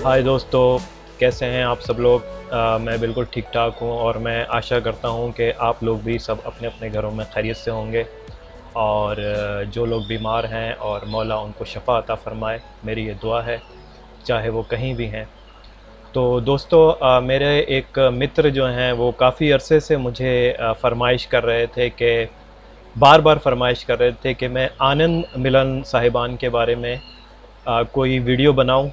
हाय दोस्तों, कैसे हैं आप सब लोग। मैं बिल्कुल ठीक ठाक हूँ और मैं आशा करता हूँ कि आप लोग भी सब अपने अपने घरों में खैरियत से होंगे। और जो लोग बीमार हैं और मौला उनको शफ़ा अता फ़रमाए, मेरी ये दुआ है, चाहे वो कहीं भी हैं। तो दोस्तों, मेरे एक मित्र जो हैं वो काफ़ी अरसे से मुझे फ़रमाइश कर रहे थे कि बार बार फ़रमाइश कर रहे थे कि मैं आनंद मिलन साहिबान के बारे में कोई वीडियो बनाऊं।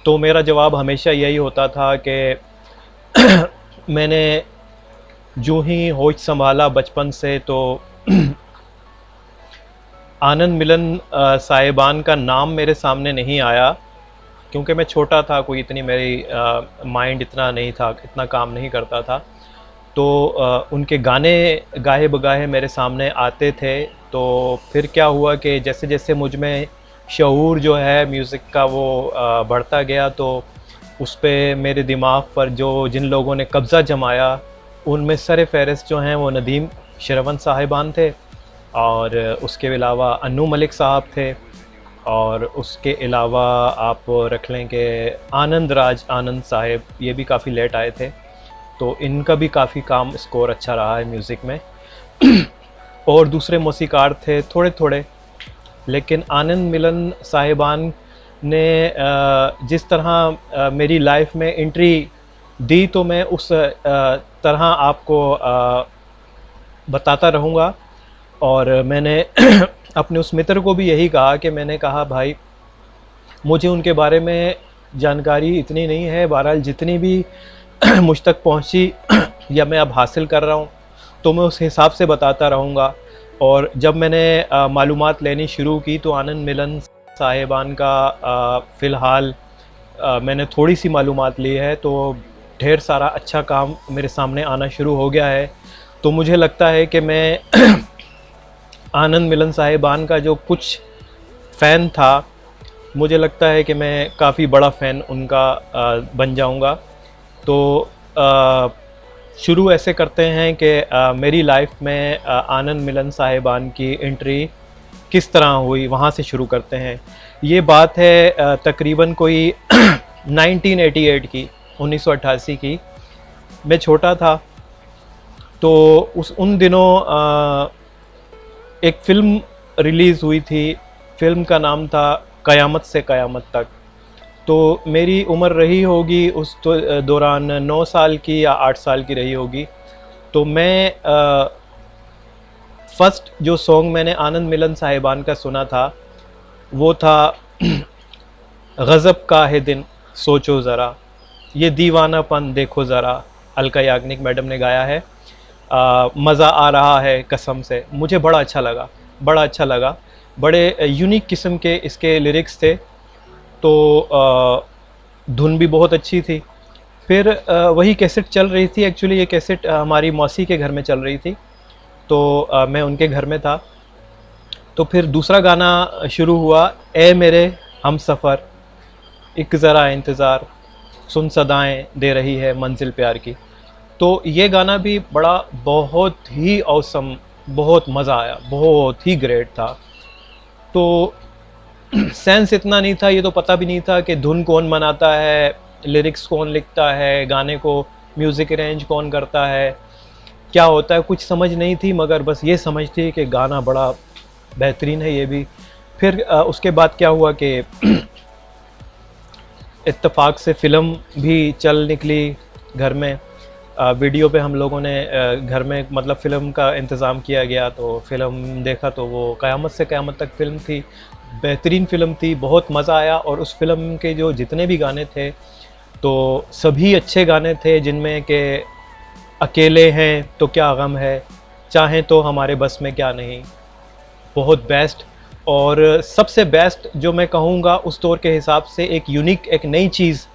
तो मेरा जवाब हमेशा यही होता था कि मैंने जो ही होश संभाला बचपन से, तो आनंद मिलन साहिबान का नाम मेरे सामने नहीं आया, क्योंकि मैं छोटा था, कोई इतनी मेरी माइंड इतना नहीं था, इतना काम नहीं करता था। तो उनके गाने गाहे बगाहे मेरे सामने आते थे। तो फिर क्या हुआ कि जैसे जैसे मुझ में शऊर जो है म्यूज़िक का वो बढ़ता गया, तो उस पे मेरे दिमाग पर जो जिन लोगों ने कब्ज़ा जमाया, उनमें सर फ़हरिस्त जो हैं वो नदीम श्रवण साहिबान थे, और उसके अलावा अन्नू मलिक साहब थे, और उसके अलावा आप रख लें कि आनंद राज आनंद साहिब, ये भी काफ़ी लेट आए थे। तो इनका भी काफ़ी काम स्कोर अच्छा रहा है म्यूज़िक में। और दूसरे मौसीकार थे थोड़े थोड़े, लेकिन आनंद मिलन साहिबान ने जिस तरह मेरी लाइफ में एंट्री दी, तो मैं उस तरह आपको बताता रहूँगा। और मैंने अपने उस मित्र को भी यही कहा कि मैंने कहा, भाई मुझे उनके बारे में जानकारी इतनी नहीं है, बहरहाल जितनी भी मुझ तक पहुंची या मैं अब हासिल कर रहा हूं, तो मैं उस हिसाब से बताता रहूँगा। और जब मैंने मालूमात लेनी शुरू की, तो आनंद मिलन साहिबान का फ़िलहाल मैंने थोड़ी सी मालूमात ली है, तो ढेर सारा अच्छा काम मेरे सामने आना शुरू हो गया है। तो मुझे लगता है कि मैं आनंद मिलन साहिबान का जो कुछ फ़ैन था, मुझे लगता है कि मैं काफ़ी बड़ा फ़ैन उनका बन जाऊंगा। तो शुरू ऐसे करते हैं कि मेरी लाइफ में आनंद मिलन साहिबान की एंट्री किस तरह हुई, वहाँ से शुरू करते हैं। ये बात है तकरीबन कोई 1988 की, 1988 की। मैं छोटा था, तो उन दिनों एक फ़िल्म रिलीज़ हुई थी। फ़िल्म का नाम था क़यामत से क़यामत तक। तो मेरी उम्र रही होगी उस दौरान 9 साल की या 8 साल की रही होगी। तो मैं फ़र्स्ट जो सॉन्ग मैंने आनंद मिलन साहिबान का सुना था, वो था गज़ब का है दिन सोचो ज़रा, ये दीवानापन देखो ज़रा, अलका याग्निक मैडम ने गाया है। मज़ा आ रहा है कसम से, मुझे बड़ा अच्छा लगा, बड़ा अच्छा लगा। बड़े यूनिक किस्म के इसके लिरिक्स थे। तो धुन भी बहुत अच्छी थी। फिर वही कैसेट चल रही थी, एक्चुअली ये कैसेट हमारी मौसी के घर में चल रही थी। तो मैं उनके घर में था। तो फिर दूसरा गाना शुरू हुआ, ए मेरे हम सफ़र, एक ज़रा इंतज़ार, सुन सदाएं दे रही है मंजिल प्यार की। तो ये गाना भी बड़ा बहुत ही ऑसम, बहुत मज़ा आया, बहुत ही ग्रेट था। तो सेंस इतना नहीं था, ये तो पता भी नहीं था कि धुन कौन बनाता है, लिरिक्स कौन लिखता है, गाने को म्यूज़िक अरेंज कौन करता है, क्या होता है, कुछ समझ नहीं थी। मगर बस ये समझ थी कि गाना बड़ा बेहतरीन है ये भी। फिर उसके बाद क्या हुआ कि इत्तेफाक से फ़िल्म भी चल निकली घर में। वीडियो पे हम लोगों ने घर में मतलब फ़िल्म का इंतज़ाम किया गया, तो फ़िल्म देखा, तो वो क़यामत से क़यामत तक फ़िल्म थी। बेहतरीन फ़िल्म थी, बहुत मज़ा आया। और उस फ़िल्म के जो जितने भी गाने थे, तो सभी अच्छे गाने थे, जिनमें कि अकेले हैं तो क्या गम है, चाहें तो हमारे बस में क्या नहीं, बहुत बेस्ट। और सबसे बेस्ट जो मैं कहूँगा उस दौर के हिसाब से, एक यूनिक, एक नई चीज़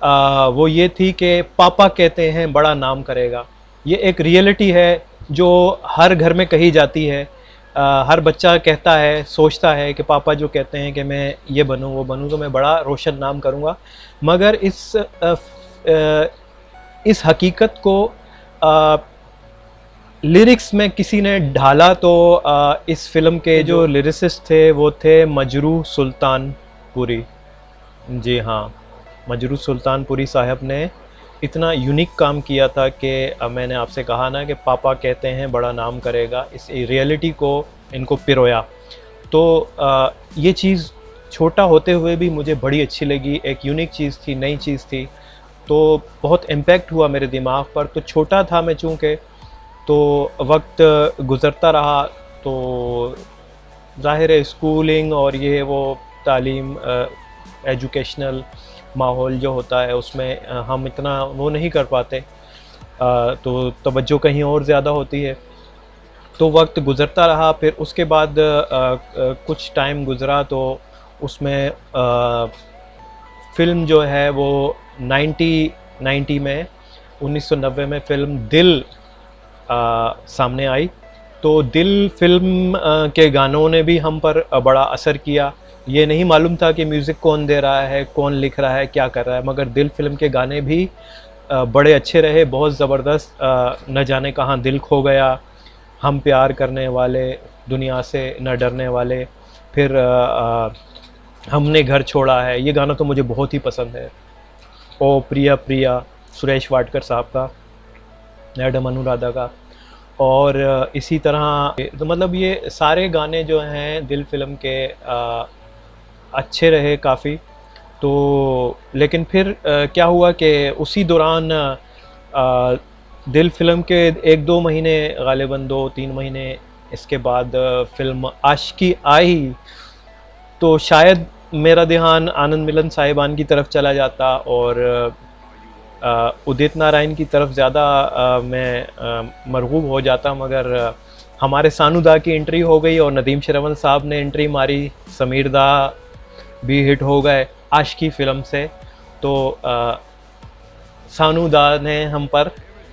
वो ये थी कि पापा कहते हैं बड़ा नाम करेगा। ये एक रियलिटी है जो हर घर में कही जाती है। हर बच्चा कहता है, सोचता है कि पापा जो कहते हैं कि मैं ये बनूँ वो बनूँ, तो मैं बड़ा रोशन नाम करूँगा। मगर इस हकीकत को लिरिक्स में किसी ने ढाला। तो इस फिल्म के जो लिरिसिस्ट थे वो थे मजरूह सुल्तानपुरी। जी हाँ, मजरूह सुल्तानपुरी साहब ने इतना यूनिक काम किया था कि मैंने आपसे कहा ना कि पापा कहते हैं बड़ा नाम करेगा, इस रियलिटी को इनको पिरोया। तो ये चीज़ छोटा होते हुए भी मुझे बड़ी अच्छी लगी, एक यूनिक चीज़ थी, नई चीज़ थी, तो बहुत इम्पैक्ट हुआ मेरे दिमाग पर। तो छोटा था मैं चूँकि, तो वक्त गुज़रता रहा तो ज़ाहिर है स्कूलिंग और ये वो तालीम, एजुकेशनल माहौल जो होता है उसमें हम इतना वो नहीं कर पाते, तो तवज्जो कहीं और ज़्यादा होती है। तो वक्त गुज़रता रहा, फिर उसके बाद कुछ टाइम गुज़रा तो उसमें फ़िल्म जो है वो 90 में 1990 में फ़िल्म दिल सामने आई। तो दिल फ़िल्म के गानों ने भी हम पर बड़ा असर किया। ये नहीं मालूम था कि म्यूज़िक कौन दे रहा है, कौन लिख रहा है, क्या कर रहा है, मगर दिल फ़िल्म के गाने भी बड़े अच्छे रहे, बहुत ज़बरदस्त। न जाने कहाँ दिल खो गया, हम प्यार करने वाले, दुनिया से न डरने वाले, फिर हमने घर छोड़ा है, ये गाना तो मुझे बहुत ही पसंद है। ओ प्रिया प्रिया, सुरेश वाडकर साहब का, मैडम अनुराधा का। और इसी तरह तो मतलब ये सारे गाने जो हैं दिल फ़िल्म के अच्छे रहे काफ़ी। तो लेकिन फिर क्या हुआ कि उसी दौरान दिल फ़िल्म के 1-2 महीने, ग़ालिबन 2-3 महीने इसके बाद फ़िल्म आशिकी आई, तो शायद मेरा ध्यान आनंद मिलन साहिबान की तरफ चला जाता और उदित नारायण की तरफ ज़्यादा मैं मरगूब हो जाता। मगर हमारे सानू दा की एंट्री हो गई और नदीम श्रवण साहब ने एंट्री मारी, समीर दा भी हिट हो गए आशिकी फ़िल्म से। तो सानू दा ने हम पर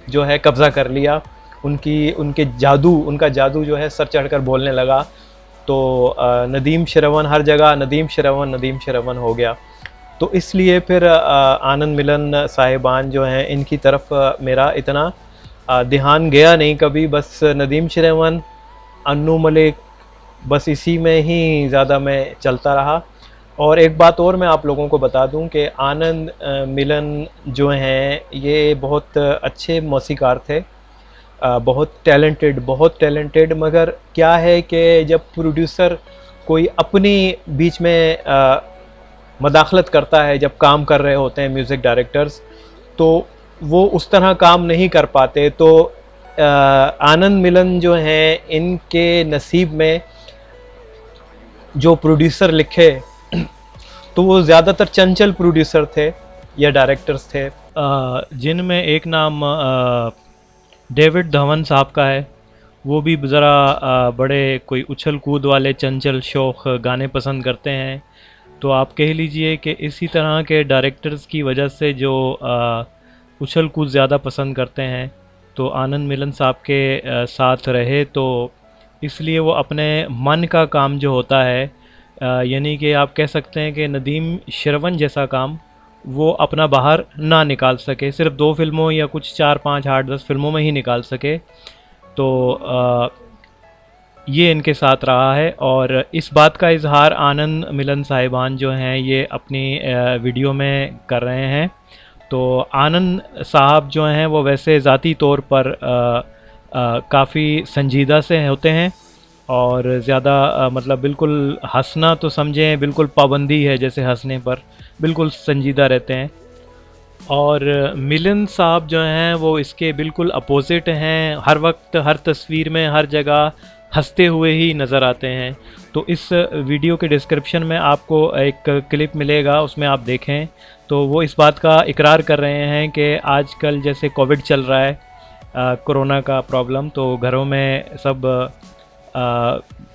जो है कब्ज़ा कर लिया, उनका जादू जो है सर चढ़कर बोलने लगा। तो नदीम श्रवण, हर जगह नदीम श्रवण हो गया। तो इसलिए फिर आनंद मिलन साहिबान जो हैं इनकी तरफ मेरा इतना ध्यान गया नहीं कभी। बस नदीम श्रवण, अन्नू मलिक, बस इसी में ही ज़्यादा मैं चलता रहा। और एक बात और मैं आप लोगों को बता दूं कि आनंद मिलन जो हैं ये बहुत अच्छे मौसीकार थे, बहुत टैलेंटेड। मगर क्या है कि जब प्रोड्यूसर कोई अपनी बीच में मदाखलत करता है, जब काम कर रहे होते हैं म्यूज़िक डायरेक्टर्स, तो वो उस तरह काम नहीं कर पाते। तो आनंद मिलन जो हैं इनके नसीब में जो प्रोड्यूसर लिखे तो वो ज़्यादातर चंचल प्रोड्यूसर थे या डायरेक्टर्स थे, जिनमें एक नाम डेविड धवन साहब का है। वो भी ज़रा बड़े कोई उछल कूद वाले चंचल शौक़ गाने पसंद करते हैं। तो आप कह लीजिए कि इसी तरह के डायरेक्टर्स की वजह से जो उछल कूद ज़्यादा पसंद करते हैं, तो आनंद मिलन साहब के साथ रहे। तो इसलिए वो अपने मन का काम जो होता है, यानी कि आप कह सकते हैं कि नदीम श्रवण जैसा काम वो अपना बाहर ना निकाल सके, सिर्फ 2 फिल्मों या कुछ 4, 5, 8, 10 फिल्मों में ही निकाल सके। तो ये इनके साथ रहा है। और इस बात का इजहार आनंद मिलन साहिबान जो हैं ये अपनी वीडियो में कर रहे हैं। तो आनंद साहब जो हैं वो वैसे ज़ाती तौर पर काफ़ी संजीदा से होते हैं और ज़्यादा मतलब बिल्कुल हंसना तो समझें बिल्कुल पाबंदी है, जैसे हंसने पर बिल्कुल संजीदा रहते हैं। और मिलन साहब जो हैं वो इसके बिल्कुल अपोजिट हैं, हर वक्त हर तस्वीर में हर जगह हंसते हुए ही नज़र आते हैं। तो इस वीडियो के डिस्क्रिप्शन में आपको एक क्लिप मिलेगा, उसमें आप देखें तो वो इस बात का इकरार कर रहे हैं कि आजकल जैसे कोविड चल रहा है, कोरोना का प्रॉब्लम, तो घरों में सब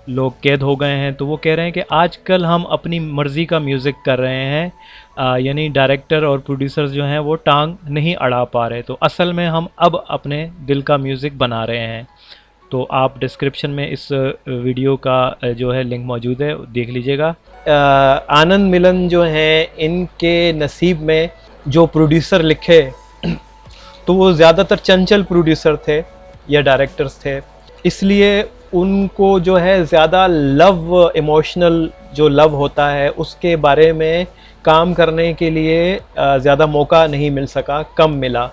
लोग कैद हो गए हैं। तो वो कह रहे हैं कि आजकल हम अपनी मर्ज़ी का म्यूज़िक कर रहे हैं, यानी डायरेक्टर और प्रोड्यूसर्स जो हैं वो टांग नहीं अड़ा पा रहे। तो असल में हम अब अपने दिल का म्यूज़िक बना रहे हैं। तो आप डिस्क्रिप्शन में इस वीडियो का जो है लिंक मौजूद है, देख लीजिएगा। आनंद मिलन जो हैं इनके नसीब में जो प्रोड्यूसर लिखे तो वो ज़्यादातर चंचल प्रोड्यूसर थे या डायरेक्टर्स थे, इसलिए उनको जो है ज़्यादा लव, इमोशनल जो लव होता है उसके बारे में काम करने के लिए ज़्यादा मौका नहीं मिल सका, कम मिला।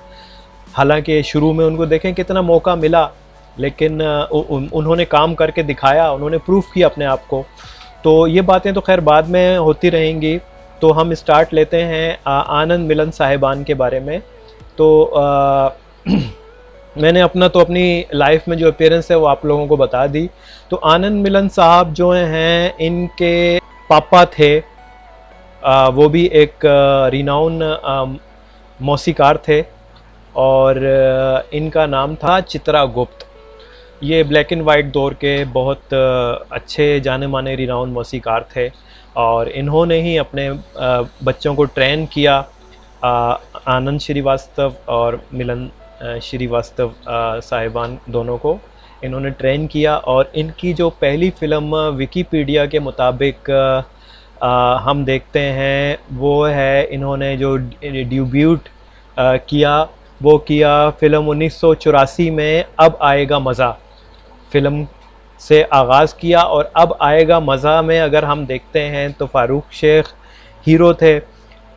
हालांकि शुरू में उनको देखें कितना मौका मिला, लेकिन उन्होंने काम करके दिखाया, उन्होंने प्रूफ किया अपने आप को। तो ये बातें तो खैर बाद में होती रहेंगी। तो हम स्टार्ट लेते हैं आनंद मिलन साहिबान के बारे में। तो मैंने अपनी लाइफ में जो अपीयरेंस है वो आप लोगों को बता दी। तो आनंद मिलन साहब जो हैं, इनके पापा थे, वो भी एक रिनाउन मौसीकार थे और इनका नाम था चित्रा गुप्त। ये ब्लैक एंड वाइट दौर के बहुत अच्छे जाने माने रिनाउन मौसीकार थे और इन्होंने ही अपने बच्चों को ट्रेन किया। आनंद श्रीवास्तव और मिलन श्रीवास्तव साहिबान दोनों को इन्होंने ट्रेन किया। और इनकी जो पहली फ़िल्म विकिपीडिया के मुताबिक हम देखते हैं वो है, इन्होंने जो डेब्यूट किया वो किया फ़िल्म 1984 में अब आएगा मज़ा फ़िल्म से आगाज़ किया। और अब आएगा मज़ा में अगर हम देखते हैं तो फ़ारूक शेख हीरो थे।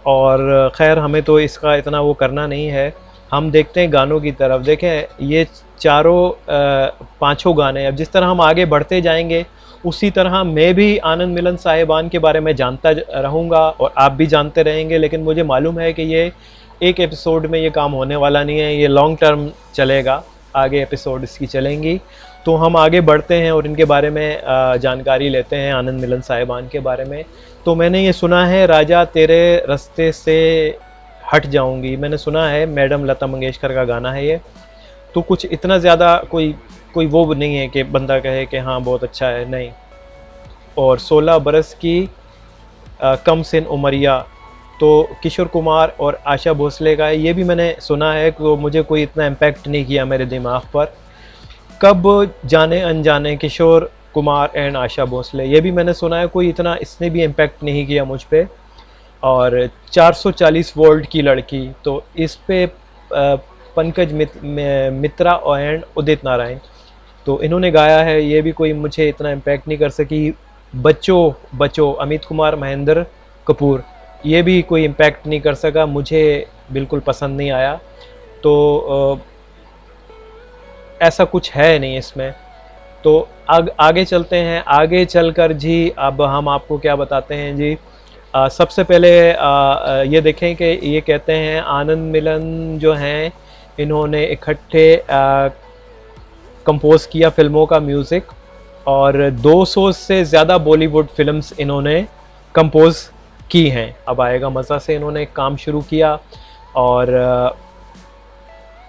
और ख़ैर हमें तो इसका इतना वो करना नहीं है, हम देखते हैं गानों की तरफ। देखें ये चारों पांचों गाने, अब जिस तरह हम आगे बढ़ते जाएंगे उसी तरह मैं भी आनंद मिलन साहिबान के बारे में जानता रहूँगा और आप भी जानते रहेंगे। लेकिन मुझे मालूम है कि ये एक एपिसोड में ये काम होने वाला नहीं है, ये लॉन्ग टर्म चलेगा, आगे एपिसोड इसकी चलेंगी। तो हम आगे बढ़ते हैं और इनके बारे में जानकारी लेते हैं, आनंद मिलन साहिबान के बारे में। तो मैंने ये सुना है राजा तेरे रास्ते से हट जाऊंगी, मैंने सुना है, मैडम लता मंगेशकर का गाना है ये। तो कुछ इतना ज़्यादा कोई वो नहीं है कि बंदा कहे कि हाँ बहुत अच्छा है, नहीं। और 16 बरस की कम सिन उमरिया, तो किशोर कुमार और आशा भोसले का है, ये भी मैंने सुना है। तो मुझे कोई इतना इम्पैक्ट नहीं किया मेरे दिमाग पर। कब जाने अनजाने, किशोर कुमार एंड आशा भोसले, ये भी मैंने सुना है, कोई इतना इसने भी इम्पैक्ट नहीं किया मुझ पे। और 440 वोल्ट की लड़की, तो इस पे पंकज मित्रा एंड उदित नारायण, तो इन्होंने गाया है, ये भी कोई मुझे इतना इम्पैक्ट नहीं कर सकी। बच्चो अमित कुमार महेंद्र कपूर, ये भी कोई इम्पैक्ट नहीं कर सका, मुझे बिल्कुल पसंद नहीं आया। तो ऐसा कुछ है नहीं इसमें। तो आगे चलते हैं, आगे चलकर जी अब हम आपको क्या बताते हैं जी। सबसे पहले ये देखें कि ये कहते हैं आनंद मिलन जो हैं इन्होंने इकट्ठे कंपोज किया फिल्मों का म्यूज़िक और 200 से ज़्यादा बॉलीवुड फिल्म्स इन्होंने कंपोज की हैं। अब आएगा मज़ा से इन्होंने काम शुरू किया और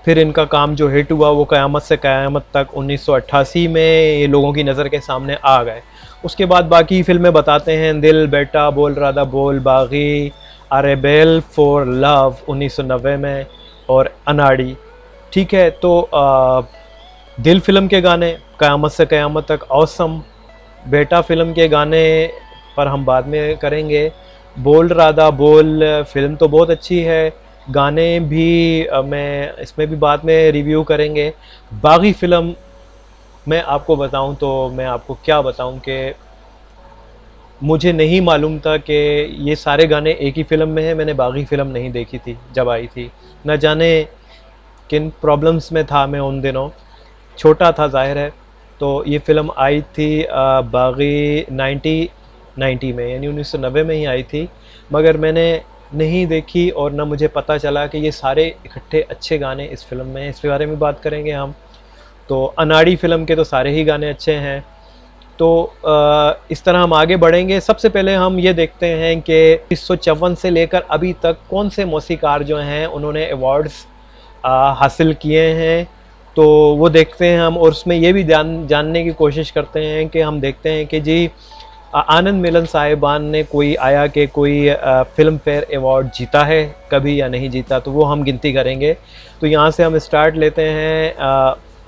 फिर इनका काम जो हिट हुआ वो क़यामत से क़यामत तक 1988 में ये लोगों की नज़र के सामने आ गए। उसके बाद बाकी फिल्में बताते हैं, दिल बेटा, बोल राधा बोल, बागी, अ रेबेल फॉर लव 1990 में और अनाड़ी। ठीक है, तो दिल फिल्म के गाने, क़यामत से क़यामत तक औसम, बेटा फिल्म के गाने पर हम बाद में करेंगे, बोल राधा बोल फिल्म तो बहुत अच्छी है, गाने भी मैं इसमें भी बाद में रिव्यू करेंगे। बागी फ़िल्म मैं आपको बताऊं तो मैं आपको क्या बताऊं कि मुझे नहीं मालूम था कि ये सारे गाने एक ही फ़िल्म में हैं। मैंने बागी फ़िल्म नहीं देखी थी जब आई थी, न जाने किन प्रॉब्लम्स में था मैं उन दिनों, छोटा था ज़ाहिर है। तो ये फ़िल्म आई थी बागी 1990 में, यानी 1990 में ही आई थी, मगर मैंने नहीं देखी और ना मुझे पता चला कि ये सारे इकट्ठे अच्छे गाने इस फिल्म में हैं। इस बारे में बात करेंगे हम। तो अनाड़ी फ़िल्म के तो सारे ही गाने अच्छे हैं। तो इस तरह हम आगे बढ़ेंगे। सबसे पहले हम ये देखते हैं कि 1954 से लेकर अभी तक कौन से मौसीकार जो हैं उन्होंने अवार्ड्स हासिल किए हैं, तो वो देखते हैं हम। और उसमें ये भी जानने की कोशिश करते हैं कि हम देखते हैं कि जी आनंद मिलन साहिबान ने कोई फ़िल्म फेयर अवार्ड जीता है कभी या नहीं जीता, तो वो हम गिनती करेंगे। तो यहाँ से हम स्टार्ट लेते हैं,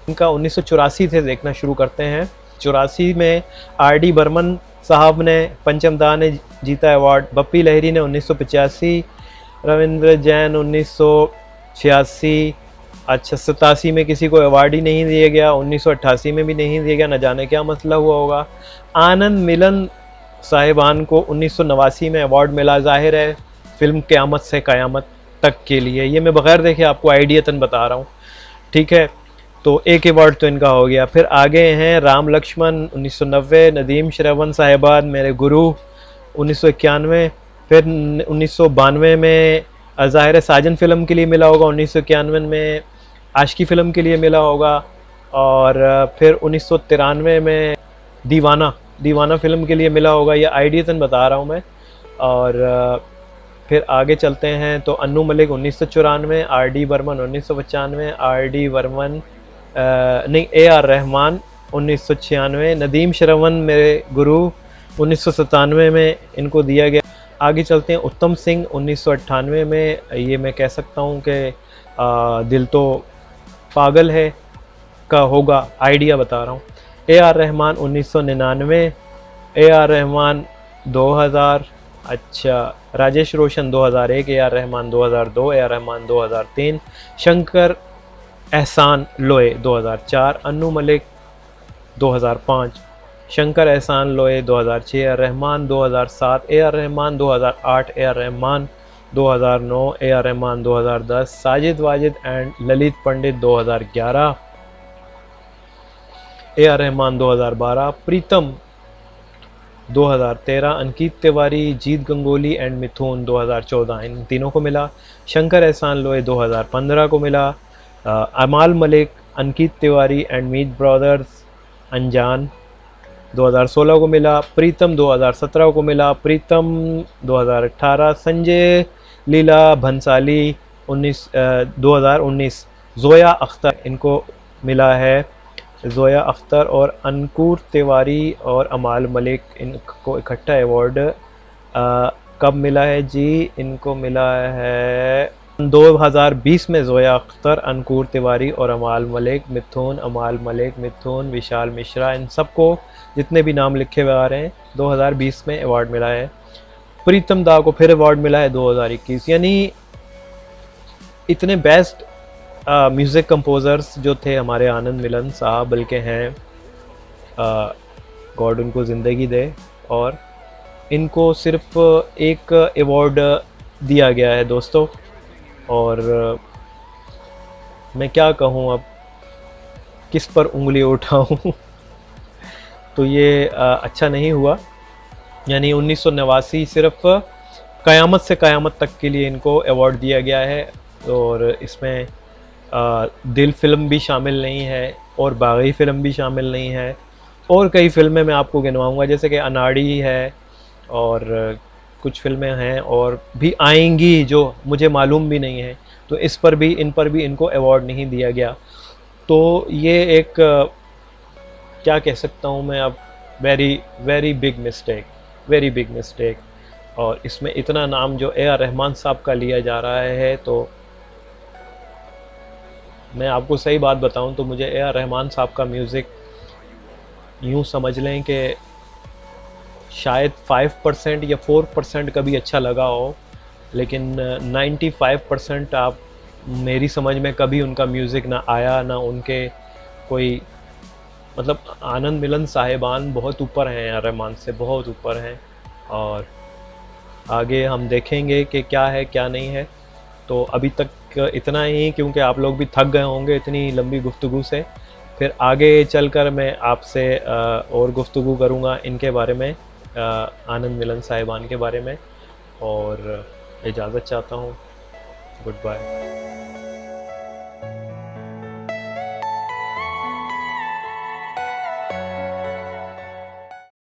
इनका 1984 से देखना शुरू करते हैं। 84 में R.D. बर्मन साहब ने, पंचम दा ने जीता अवार्ड, बप्पी लहरी ने 1985, रविंद्र जैन 1986। अच्छा, 87 में किसी को अवार्ड ही नहीं दिया गया, 1988 में भी नहीं दिया गया, न जाने क्या मसला हुआ होगा। आनंद मिलन साहिबान को 1989 में अवार्ड मिला। ज़ाहिर है फिल्म क़यामत से क़यामत तक के लिए, ये मैं बगैर देखे आपको आइडियतन बता रहा हूँ, ठीक है। तो एक अवार्ड तो इनका हो गया। फिर आगे हैं राम लक्ष्मण 1990, नदीम श्रवण साहिबान मेरे गुरु 1991, फिर 1992 में ज़ाहिर साजन फ़िल्म के लिए मिला होगा, 1991 में आशिकी फ़िल्म के लिए मिला होगा, और फिर 1993 में दीवाना फ़िल्म के लिए मिला होगा। ये आइडियतन बता रहा हूँ मैं। और फिर आगे चलते हैं तो Annu Malik 1994, R D Burman 1995, R D Burman नहीं ए आर रहमान 1996, नदीम श्रवण मेरे गुरु 1997 में इनको दिया गया। आगे चलते हैं उत्तम सिंह 1998 में, ये मैं कह सकता हूँ कि दिल तो पागल है का होगा, आइडिया बता रहा हूँ। ए आर रहमान 1999, ए आर रहमान 2000, अच्छा राजेश रोशन 2001, ए आर रहमान 2002, ए आर रहमान 2003, शंकर एहसान लोए 2004, Annu Malik 2005, Shankar Ehsaan Loy 2006, A R Rahman 2007, A R Rahman 2008, A R Rahman 2009, A R Rahman 2010, Sajid Wajid and Lalit Pandit 2011, A R Rahman 2012, Pritam 2013, Ankit Tiwari, Jeet Ganguli and Mithoon 2014, इन तीनों को मिला। शंकर एहसान लोए 2015 को मिला। अमाल Malik, Ankit Tiwari and Meet brothers अनजान 2016 को मिला। प्रीतम 2017 को मिला। प्रीतम 2018, संजय लीला भंसाली 2019, जोया अख्तर इनको मिला है। जोया अख्तर और अंकुर तिवारी और अमाल मलिक इनको इकट्ठा अवार्ड कब मिला है जी? इनको मिला है 2020 में। जोया अख्तर, अंकुर तिवारी और अमाल मलिक, मिथुन, अमाल मलिक, मिथुन, विशाल मिश्रा, इन सबको जितने भी नाम लिखे हुए आ रहे हैं 2020 में अवार्ड मिला है। प्रीतम दा को फिर अवार्ड मिला है 2021। यानी इतने बेस्ट म्यूज़िक कंपोज़र्स जो थे हमारे आनंद मिलन साहब, बल्कि हैं, गॉड उनको ज़िंदगी दे, और इनको सिर्फ एक अवार्ड दिया गया है दोस्तों। और मैं क्या कहूँ, अब किस पर उंगली उठाऊँ तो ये अच्छा नहीं हुआ। यानी 1989 सिर्फ क़यामत से क़यामत तक के लिए इनको अवार्ड दिया गया है, और इसमें दिल फिल्म भी शामिल नहीं है और बागी फ़िल्म भी शामिल नहीं है, और कई फ़िल्में मैं आपको गिनवाऊँगा जैसे कि अनाड़ी है, और कुछ फ़िल्में हैं और भी आएंगी जो मुझे मालूम भी नहीं है। तो इन पर भी इनको अवार्ड नहीं दिया गया। तो ये एक क्या कह सकता हूँ मैं अब, वेरी बिग मिस्टेक। और इसमें इतना नाम जो ए आर रहमान साहब का लिया जा रहा है, तो मैं आपको सही बात बताऊं तो मुझे ए आर रहमान साहब का म्यूज़िक यूँ समझ लें कि शायद 5% या 4% कभी अच्छा लगा हो, लेकिन 95% आप मेरी समझ में कभी उनका म्यूज़िक ना आया, ना उनके कोई, मतलब आनंद मिलन साहिबान बहुत ऊपर हैं, ए आर रहमान से बहुत ऊपर हैं। और आगे हम देखेंगे कि क्या है क्या नहीं है। तो अभी तक इतना ही, क्योंकि आप लोग भी थक गए होंगे इतनी लंबी गुफ्तगू से। फिर आगे चलकर मैं आपसे और गुफ्तगू करूँगा इनके बारे में, आनंद मिलन साहिबान के बारे में। और इजाज़त चाहता हूँ। Good bye.